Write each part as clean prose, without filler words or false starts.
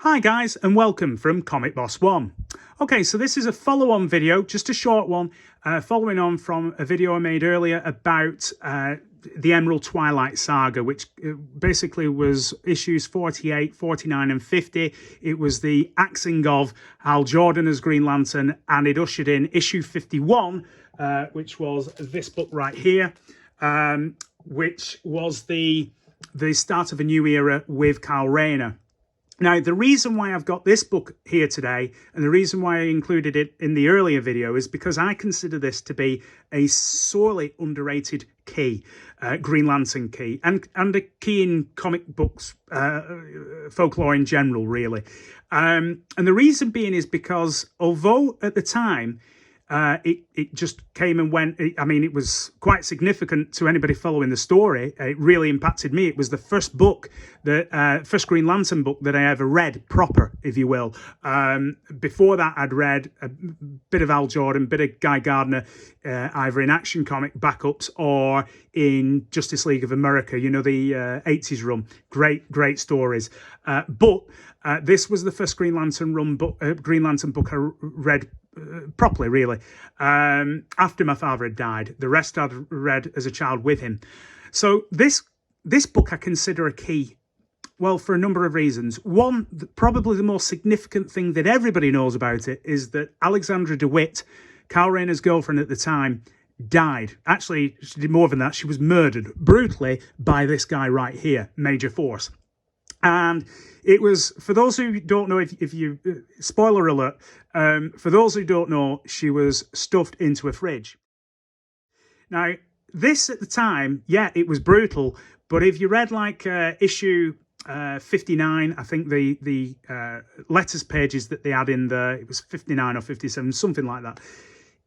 Hi guys, and welcome from Comic Boss 1. Okay, so this is a follow-on video, just a short one, following on from a video I made earlier about the Emerald Twilight Saga, which basically was issues 48, 49 and 50. It was the axing of Hal Jordan as Green Lantern, and it ushered in issue 51, which was this book right here, which was the start of a new era with Kyle Rayner. Now, the reason why I've got this book here today, and the reason why I included it in the earlier video, is because I consider this to be a sorely underrated key, Green Lantern key, and a key in comic books, folklore in general, really. And the reason being is because although at the time, it just came and went. It was quite significant to anybody following the story. It really impacted me. It was the first book, first Green Lantern book that I ever read proper, if you will. Before that, I'd read a bit of Hal Jordan, bit of Guy Gardner, either in Action Comic backups or in Justice League of America, you know, the 80s run. Great stories. But this was the first Green Lantern book I read properly, really, after my father had died. The rest I'd read as a child with him. So this book I consider a key, well, for a number of reasons. One, probably the most significant thing that everybody knows about it is that Alexandra DeWitt, Kyle Rayner's girlfriend at the time, died. Actually, she did more than that. She was murdered brutally by this guy right here, Major Force. And it was, for those who don't know, if you, spoiler alert, for those who don't know, she was stuffed into a fridge. Now, this at the time, yeah, it was brutal, but if you read like issue 59, I think the letters pages that they had in there, it was 59 or 57, something like that.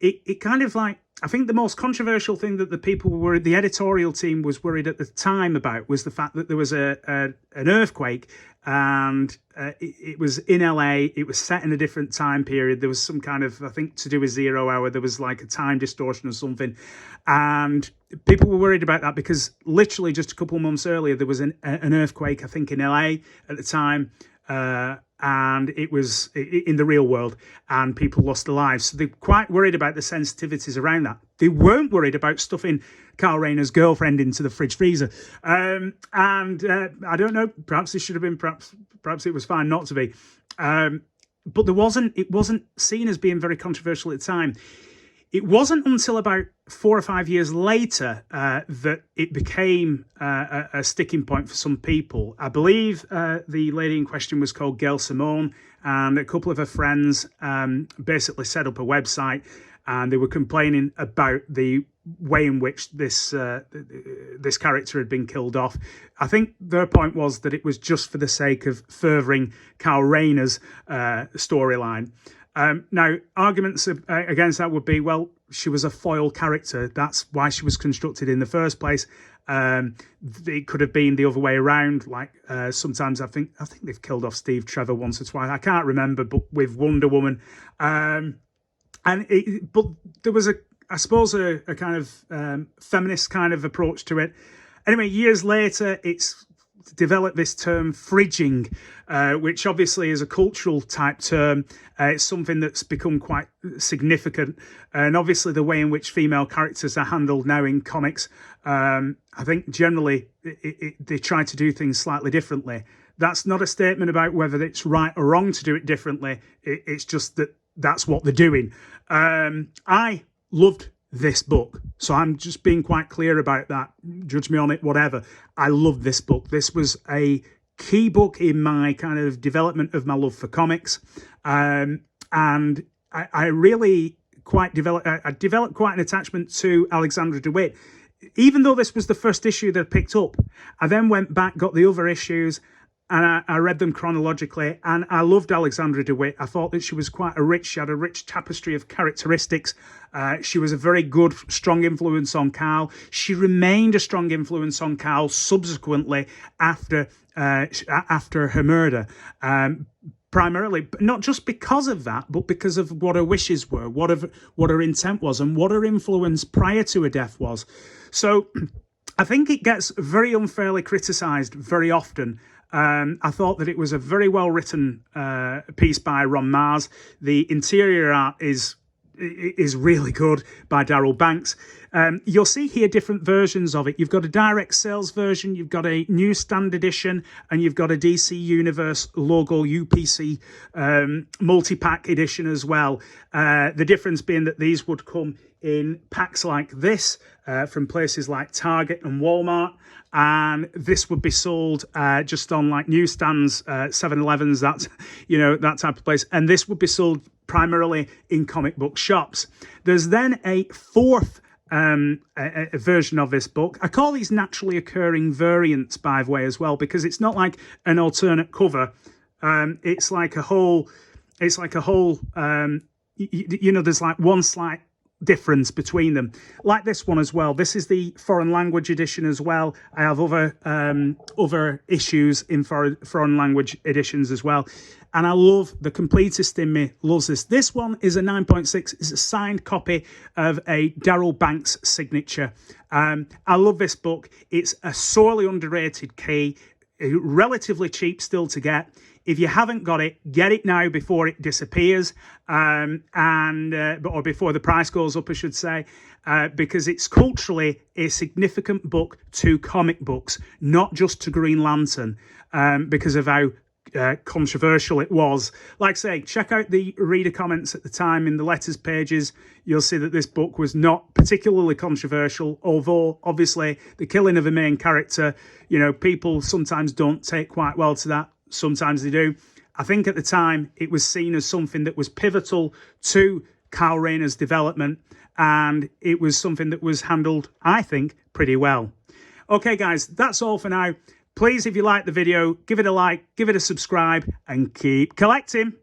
It kind of like, I think the most controversial thing that the editorial team was worried at the time about was the fact that there was an earthquake, and it was in LA. It was set in a different time period. There was some kind of, I think, to do with 0 hour. There was like a time distortion or something, and people were worried about that because literally just a couple of months earlier there was an earthquake, I think, in LA at the time. And it was in the real world, and people lost their lives. So they're quite worried about the sensitivities around that. They weren't worried about stuffing Kyle Rayner's girlfriend into the fridge freezer. I don't know, perhaps it should have been, perhaps it was fine not to be. But it wasn't seen as being very controversial at the time. It wasn't until about 4 or 5 years later that it became a sticking point for some people. I believe the lady in question was called Gail Simone, and a couple of her friends basically set up a website, and they were complaining about the way in which this character had been killed off. I think their point was that it was just for the sake of furthering Kyle Rayner's storyline. Now, arguments against that would be, well, she was a foil character. That's why she was constructed in the first place. It could have been the other way around. Like sometimes I think they've killed off Steve Trevor once or twice. I can't remember, but with Wonder Woman. But there was I suppose a kind of feminist kind of approach to it. Anyway, years later, it's developed this term fridging, which obviously is a cultural type term. It's something that's become quite significant, and obviously the way in which female characters are handled now in comics, I think generally they try to do things slightly differently. That's not a statement about whether it's right or wrong to do it differently. It's just that that's what they're doing. I loved this book, so I'm just being quite clear about that. Judge me on it, whatever. I love this book. This was a key book in my kind of development of my love for comics, and I really developed quite an attachment to Alexandra DeWitt. Even though this was the first issue that I picked up, I then went back, got the other issues, and I read them chronologically, and I loved Alexandra DeWitt. I thought that she was she had a rich tapestry of characteristics. She was a very good, strong influence on Kyle. She remained a strong influence on Kyle subsequently after her murder. Primarily, not just because of that, but because of what her wishes were, what her intent was, and what her influence prior to her death was. So I think it gets very unfairly criticised very often I thought that it was a very well written piece by Ron Mars. The interior art is really good by Darryl Banks. You'll see here different versions of it. You've got a direct sales version, you've got a newsstand edition, and you've got a DC Universe logo UPC multi-pack edition as well. The difference being that these would come in packs like this from places like Target and Walmart, and this would be sold just on like newsstands, 7-Elevens, that's, you know, that type of place, and this would be sold primarily in comic book shops. There's then a fourth a version of this book. I call these naturally occurring variants, by the way, as well, because it's not like an alternate cover. It's like a whole, you know, there's like one slight difference between them, like this one as well. This is the foreign language edition as well. I have other issues in foreign language editions as well, and I love, the completist in me loves this. This one is a 9.6. It's a signed copy of a Darryl Banks signature. I love this book. It's a sorely underrated key, relatively cheap still to get. If you haven't got it, get it now before it disappears, or before the price goes up, I should say, because it's culturally a significant book to comic books, not just to Green Lantern, because of how controversial it was. Like I say, check out the reader comments at the time in the letters pages. You'll see that this book was not particularly controversial, although obviously the killing of a main character, you know, people sometimes don't take quite well to that. Sometimes they do. I think at the time it was seen as something that was pivotal to Kyle Rayner's development, and it was something that was handled, I think, pretty well. Okay, guys, that's all for now. Please, if you like the video, give it a like, give it a subscribe, and keep collecting.